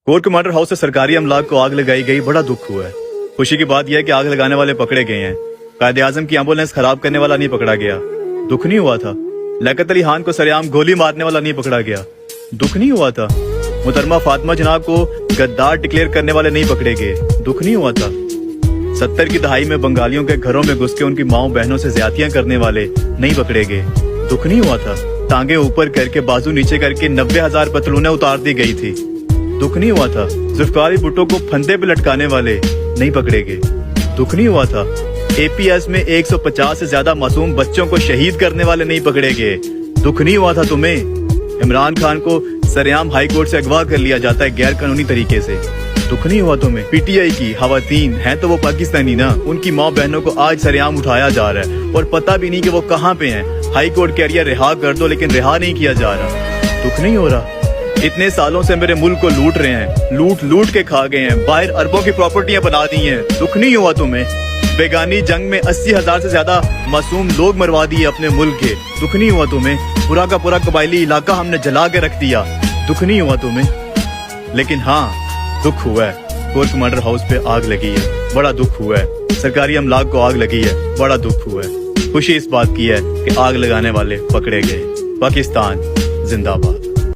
Core commander house से सरकारी अमलाक को आग लगाई गई, बड़ा दुख हुआ है। खुशी की बात यह है कि आग लगाने वाले पकड़े गए हैं। कायदे आजम की एम्बुलेंस खराब करने वाला नहीं पकड़ा गया, दुख नहीं हुआ था। लियाकत अली खान को सरेआम गोली मारने वाला नहीं पकड़ा गया, दुख नहीं हुआ था। मुहतरमा फातिमा जनाब को गद्दार डिक्लेयर करने वाले नहीं पकड़े गए, दुख नहीं हुआ था। 70 की दहाई में बंगालियों के घरों में घुस के उनकी माओ बहनों से ज्यादतियां करने वाले नहीं पकड़े गए, दुख नहीं हुआ था। टांगे ऊपर करके बाजू नीचे करके 90,000 पतलूनें उतार दी गई थी, दुख नहीं हुआ था। जुल्फकार भुट्टो को फंदे पे लटकाने वाले नहीं पकड़े गए, दुख नहीं हुआ था। एपीएस में 150 से ज्यादा मासूम बच्चों को शहीद करने वाले नहीं पकड़े गए, दुख नहीं हुआ था तुम्हें। इमरान खान को सरेआम हाई कोर्ट से अगवा कर लिया जाता है गैर कानूनी तरीके से, दुख नहीं हुआ तुम्हें। पीटीआई की खवातीन हैं तो वो पाकिस्तानी ना, उनकी माँ बहनों को आज सरेआम उठाया जा रहा है और पता भी नहीं कि वो कहाँ पे हैं। हाई कोर्ट कह रही है रिहा कर दो, लेकिन रिहा नहीं किया जा रहा, दुख नहीं हो रहा। इतने सालों से मेरे मुल्क को लूट रहे हैं, लूट के खा गए हैं, बाहर अरबों की प्रॉपर्टियां बना दी हैं, दुख नहीं हुआ तुम्हें। बेगानी जंग में 80,000 से ज्यादा मासूम लोग मरवा दिए अपने मुल्क के, दुख नहीं हुआ तुम्हें। पूरा का पूरा कबायली इलाका हमने जला के रख दिया, दुख नहीं हुआ तुम्हें। लेकिन हाँ, दुख हुआ है, कोर कमांडर हाउस पे आग लगी है, बड़ा दुख हुआ है। सरकारी अमलाक को आग लगी है, बड़ा दुख हुआ है। खुशी इस बात की है कि आग लगाने वाले पकड़े गए। पाकिस्तान जिंदाबाद।